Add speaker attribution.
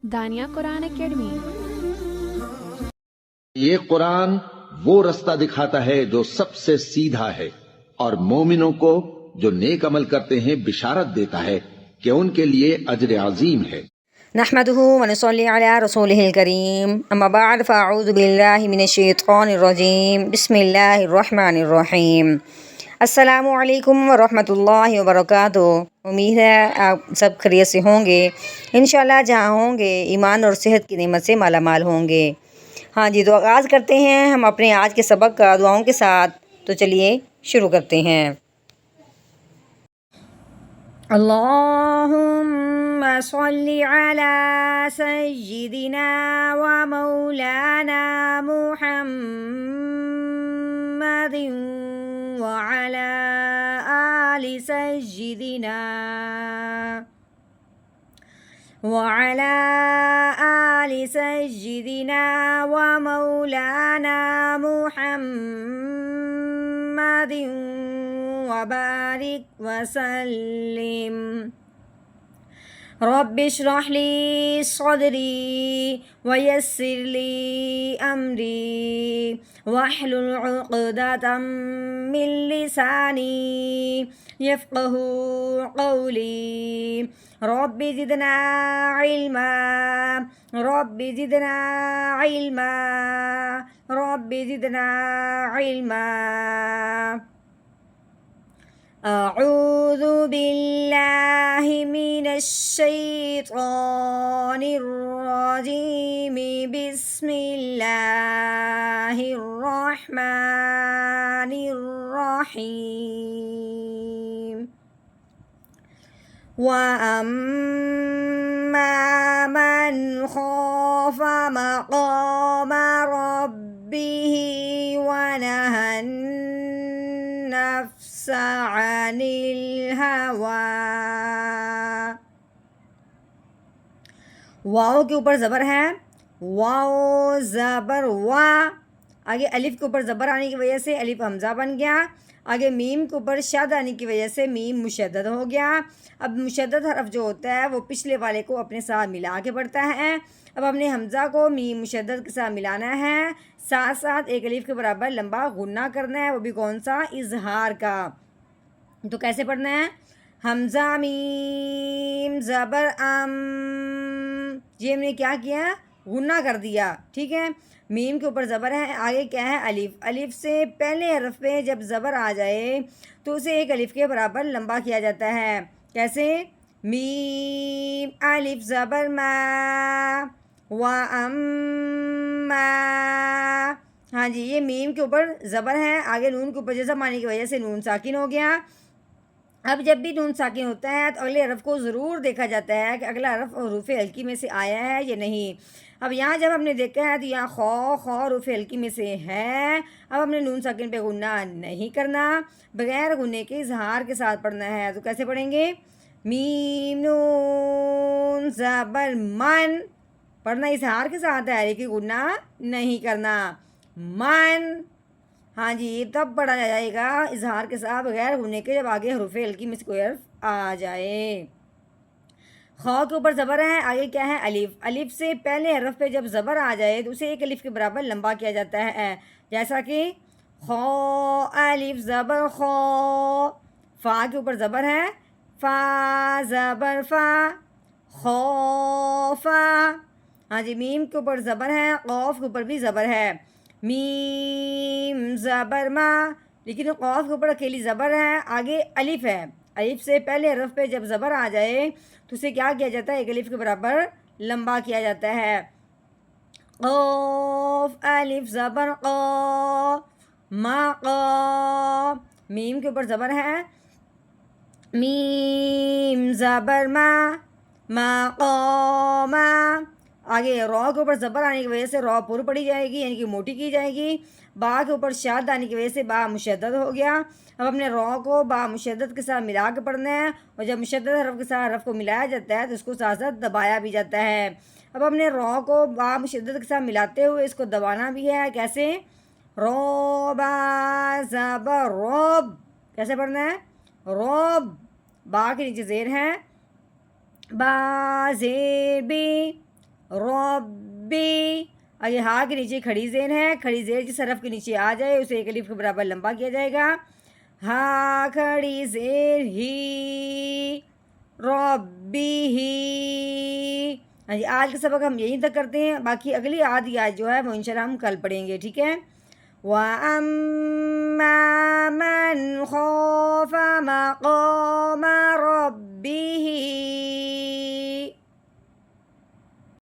Speaker 1: دانیہ قرآن academy.
Speaker 2: یہ قرآن وہ رستہ دکھاتا ہے جو سب سے سیدھا ہے، اور مومنوں کو جو نیک عمل کرتے ہیں بشارت دیتا ہے کہ ان کے لیے اجر عظیم ہے۔
Speaker 3: نحمده ونصلي على رسوله الكريم، اما بعد فاعوذ بالله من الشیطان الرجیم، بسم اللہ الرحمن الرحیم۔ السلام علیکم ورحمۃ اللہ وبرکاتہ۔ امید ہے آپ سب خیریت سے ہوں گے، انشاءاللہ جہاں ہوں گے ایمان اور صحت کی نعمت سے مالا مال ہوں گے۔ ہاں جی، تو آغاز کرتے ہیں ہم اپنے آج کے سبق کا دعاؤں کے ساتھ۔ تو چلیے شروع کرتے ہیں۔ اللہم صلی علی سیدنا و مولانا محمد وعلی آل سیدنا وعلى آل سيدنا ومولانا محمد وبارك وسلم۔ رب اشرح لي صدري ويسر لي أمري واحلل عقدة من لساني يفقه قولي۔ رب زدنا علما رب زدنا علما رب زدنا علما۔ اعوذ باللہ من الشیطان الرجیم، بسم اللہ الرحمن الرحیم۔ وَأَمَّا مَنْ خَافَ مَقَامَ رَبِّهِ وَنَهَى النَّفْسَ عَنِ الْهَوَىٰ۔ واو کے اوپر زبر ہے، واو زبر وا، آگے الف کے اوپر زبر آنے کی وجہ سے الف حمزہ بن گیا، آگے میم کے اوپر شد آنے کی وجہ سے میم مشدد ہو گیا۔ اب مشدد حرف جو ہوتا ہے وہ پچھلے والے کو اپنے ساتھ ملا کے پڑھتا ہے۔ اب ہم نے حمزہ کو میم مشدد کے ساتھ ملانا ہے، ساتھ ساتھ ایک الف کے برابر لمبا غنہ کرنا ہے، وہ بھی کون سا؟ اظہار کا۔ تو کیسے پڑھنا ہے؟ حمزہ میم زبر ام، یہ ہم نے کیا کیا؟ غنہ کر دیا، ٹھیک ہے۔ میم کے اوپر زبر ہے، آگے کیا ہے؟ الف۔ الف سے پہلے حرف پہ جب زبر آ جائے تو اسے ایک الف کے برابر لمبا کیا جاتا ہے۔ کیسے؟ میم الف زبر ما و اما۔ ہاں جی، یہ میم کے اوپر زبر ہے، آگے نون کے اوپر جزم آنے کی وجہ سے نون ساکن ہو گیا۔ اب جب بھی نون ساکن ہوتا ہے تو اگلے حرف کو ضرور دیکھا جاتا ہے کہ اگلا حرف حروف ہلکی میں سے آیا ہے یا نہیں۔ اب یہاں جب ہم نے دیکھا ہے تو یہاں خو حروف ہلکی میں سے ہے، اب ہم نے نون ساکن پہ غنہ نہیں کرنا، بغیر غنے کے اظہار کے ساتھ پڑھنا ہے۔ تو کیسے پڑھیں گے؟ میم نون زبر من، پڑھنا اظہار کے ساتھ ہے لیکن غنہ نہیں کرنا، من۔ ہاں جی، تب پڑھا جائے گا اظہار کے ساتھ بغیر غنے کے جب آگے حروف ہلکی میں سے کوئی حرف آ جائے۔ خو کے اوپر زبر ہے، آگے کیا ہے؟ الف۔ الف سے پہلے حرف پہ جب زبر آ جائے تو اسے ایک الف کے برابر لمبا کیا جاتا ہے، جیسا کہ خو الف زبر خو۔ فا کے اوپر زبر ہے، فا زبر فا، خوفا۔ ہاں جی، میم کے اوپر زبر ہے، قوف کے اوپر بھی زبر ہے، میم زبر ما، لیکن قوف کے اوپر اکیلی زبر ہے، آگے الف ہے۔ الف سے پہلے حرف پہ جب زبر آ جائے تو اسے کیا کیا جاتا ہے؟ ایک الف کے برابر لمبا کیا جاتا ہے۔ قوف الف زبر قو، ما قو۔ میم کے اوپر زبر ہے، میم زبر ما، ما قوما۔ آگے رو کے اوپر زبر آنے کی وجہ سے رو پر پڑی جائے گی، یعنی کہ موٹی کی جائے گی۔ با کے اوپر شاد آنے کی وجہ سے با مشدد ہو گیا۔ اب ہم نے رو کو با مشدد کے ساتھ ملا کے پڑھنا ہے، اور جب مشدد حرف کے ساتھ حرف کو ملایا جاتا ہے تو اس کو ساتھ ساتھ دبایا بھی جاتا ہے۔ اب ہم نے رو کو با مشدد کے ساتھ ملاتے ہوئے اس کو دبانا بھی ہے، کیسے؟ رو با زبر روب، کیسے پڑھنا ہے؟ روب۔ با کے نیچے زیر ہے، با زیر بی، ربی۔ آگے ہا کے نیچے کھڑی زیر ہے، کھڑی زیر جس حرف کے نیچے آ جائے اسے ایک الف کے برابر لمبا کیا جائے گا، ہا کھڑی زیر ہی، ربی ہی۔ ہاں جی، آج کا سبق ہم یہیں تک کرتے ہیں، باقی اگلی آدھی آیت جو ہے وہ انشاءاللہ ہم کل پڑھیں گے، ٹھیک ہے۔ وَأَمَّا مَنْ خَافَ مَقَامَ رَبِّهِ، وَنَهَى النَّفْسَ عَنِ الْهَوَىٰ فَإِنَّ الْجَنَّةَ هِيَ الْمَأْوَىٰ۔